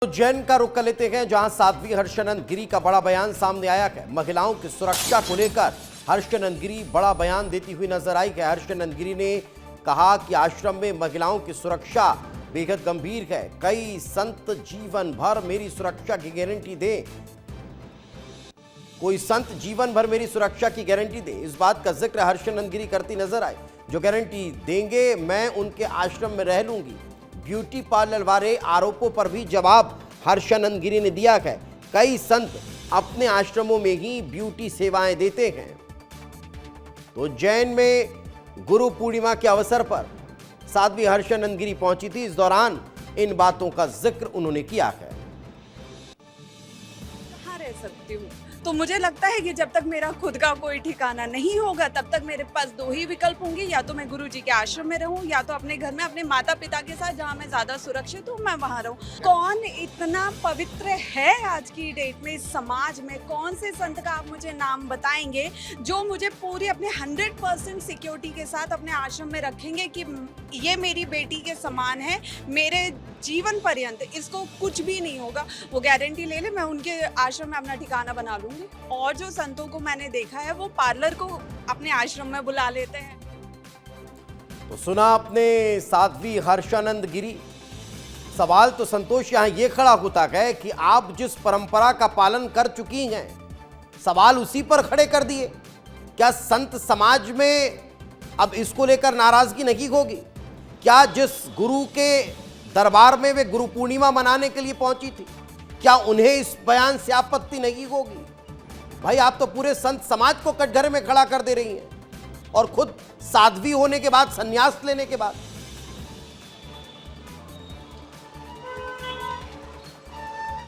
उज्जैन का रुख कर लेते हैं, जहां साध्वी हर्षानंद गिरी का बड़ा बयान सामने आया है। महिलाओं की सुरक्षा को लेकर हर्षानंद गिरी बड़ा बयान देती हुई नजर आई है। हर्षानंद गिरी ने कहा कि आश्रम में महिलाओं की सुरक्षा बेहद गंभीर है। कई संत जीवन भर मेरी सुरक्षा की गारंटी दे, कोई संत जीवन भर मेरी सुरक्षा की गारंटी दे, इस बात का जिक्र हर्षानंद गिरी करती नजर आए। जो गारंटी देंगे मैं उनके आश्रम में रह लूंगी। ब्यूटी पार्लर वाले आरोपों पर भी जवाब हर्षानंद गिरी ने दिया है। कई संत अपने आश्रमों में ही ब्यूटी सेवाएं देते हैं। तो उज्जैन में गुरु पूर्णिमा के अवसर पर साध्वी हर्षानंद गिरी पहुंची थी। इस दौरान इन बातों का जिक्र उन्होंने किया है। कहाँ रह सकती हूँ, तो मुझे लगता है कि जब तक मेरा खुद का कोई ठिकाना नहीं होगा तब तक मेरे पास दो ही विकल्प होंगे, या तो मैं गुरुजी के आश्रम में रहूं या तो अपने घर में अपने माता पिता के साथ जहां मैं ज्यादा सुरक्षित हूं मैं वहां रहूं। कौन इतना पवित्र है आज की डेट में, इस समाज में कौन से संत का आप मुझे नाम बताएंगे जो मुझे पूरी अपने 100% सिक्योरिटी के साथ अपने आश्रम में रखेंगे कि ये मेरी बेटी के समान है, मेरे जीवन पर्यंत इसको कुछ भी नहीं होगा। वो गारंटी ले ले, मैं उनके आश्रम में अपना ठिकाना बना लूंगी। और जो संतों को मैंने देखा है वो पार्लर को अपने आश्रम में बुला लेते हैं। तो सुना आपने साध्वी हर्षानंद गिरी। सवाल तो संतोष यहां यह खड़ा होता है कि आप जिस परंपरा का पालन कर चुकी हैं, सवाल उसी पर खड़े कर दिए। क्या संत समाज में अब इसको लेकर नाराजगी नहीं होगी? क्या जिस गुरु के दरबार में वे गुरु पूर्णिमा मनाने के लिए पहुंची थी, क्या उन्हें इस बयान से आपत्ति नहीं होगी? भाई आप तो पूरे संत समाज को कटघरे में खड़ा कर दे रही हैं, और खुद साध्वी होने के बाद, संन्यास लेने के बाद।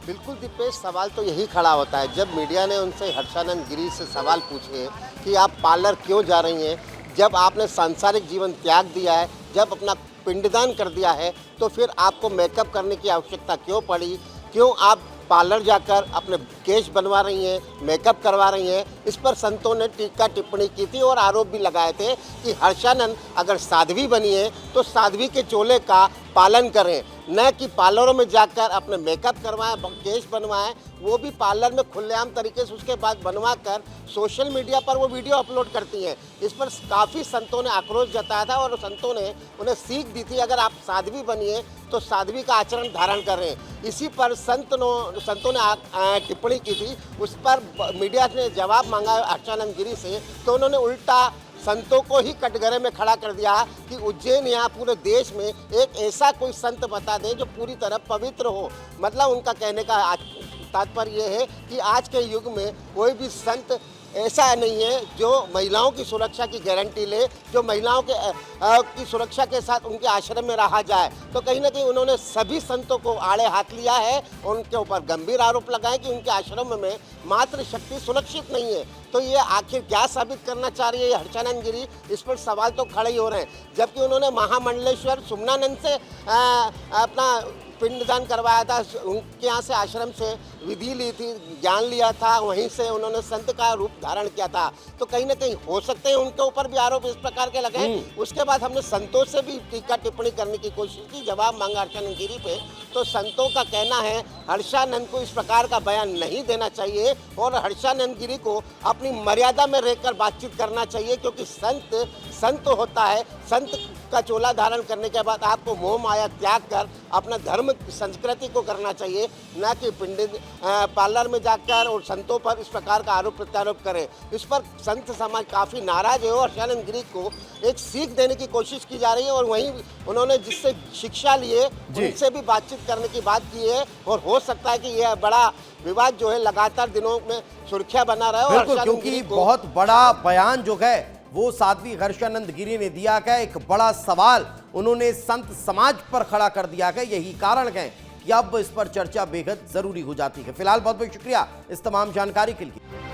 बिल्कुल दीपेश, सवाल तो यही खड़ा होता है जब मीडिया ने उनसे हर्षानंद गिरी से सवाल पूछे कि आप पार्लर क्यों जा रही हैं, जब आपने सांसारिक जीवन त्याग दिया है, जब अपना पिंडदान कर दिया है, तो फिर आपको मेकअप करने की आवश्यकता क्यों पड़ी, क्यों आप पार्लर जाकर अपने केश बनवा रही हैं, मेकअप करवा रही हैं। इस पर संतों ने टीका टिप्पणी की थी और आरोप भी लगाए थे कि हर्षानंद अगर साध्वी बनी है तो साध्वी के चोले का पालन करें, न कि पार्लरों में जाकर अपने मेकअप करवाएं, केश बनवाएं, वो भी पार्लर में खुलेआम तरीके से उसके बाद बनवा कर सोशल मीडिया पर वो वीडियो अपलोड करती हैं। इस पर काफ़ी संतों ने आक्रोश जताया था और संतों ने उन्हें सीख दी थी, अगर आप साध्वी बनिए तो साध्वी का आचरण धारण करें। इसी पर संतों ने टिप्पणी की थी। उस पर मीडिया ने जवाब मांगा हर्षानंद गिरी से, तो उन्होंने उल्टा संतों को ही कटघरे में खड़ा कर दिया कि उज्जैन या पूरे देश में एक ऐसा कोई संत बता दें जो पूरी तरह पवित्र हो। मतलब उनका कहने का तात्पर्य यह है कि आज के युग में कोई भी संत ऐसा नहीं है जो महिलाओं की सुरक्षा की गारंटी ले, जो महिलाओं की सुरक्षा के साथ उनके आश्रम में रहा जाए। तो कहीं ना कहीं उन्होंने सभी संतों को आड़े हाथ लिया है, उनके ऊपर गंभीर आरोप लगाए कि उनके आश्रम में मातृशक्ति सुरक्षित नहीं है। तो ये आखिर क्या साबित करना चाह रही है हर्षानंद गिरी, इस पर सवाल तो खड़े ही हो रहे हैं। जबकि उन्होंने महामंडलेश्वर सुमनानंद से अपना पिंडदान करवाया था, उनके यहाँ से आश्रम से विधि ली थी, ज्ञान लिया था, वहीं से उन्होंने संत का रूप धारण किया था। तो कहीं ना कहीं हो सकते हैं उनके ऊपर भी आरोप इस प्रकार के लगे। उसके बाद हमने संतों से भी टीका टिप्पणी करने की कोशिश की, जवाब मांगा हर्षानंद गिरी पे। तो संतों का कहना है हर्षानंद को इस प्रकार का बयान नहीं देना चाहिए और हर्षानंद गिरी को अपनी मर्यादा में रहकर बातचीत करना चाहिए, क्योंकि संत होता है, संत का चोला धारण करने के बाद आपको मोह माया त्याग कर अपना धर्म संस्कृति को करना चाहिए, न कि पंडित पार्लर में जाकर और संतों पर इस प्रकार का आरोप प्रत्यारोप करें। इस पर संत समाज काफ़ी नाराज है और हर्षानंद गिरी को एक सीख देने की कोशिश की जा रही है। और वहीं उन्होंने जिससे शिक्षा लिए उनसे भी बातचीत करने की बात की है, और हो सकता है कि यह बड़ा विवाद जो है लगातार दिनों में सुर्खियां बना रहा है। बिल्कुल, क्योंकि बहुत बड़ा बयान जो है वो साध्वी हर्षानंद गिरी ने दिया है। एक बड़ा सवाल उन्होंने संत समाज पर खड़ा कर दिया है। यही कारण है कि अब इस पर चर्चा बेहद जरूरी हो जाती है। फिलहाल बहुत बहुत शुक्रिया इस तमाम जानकारी के लिए।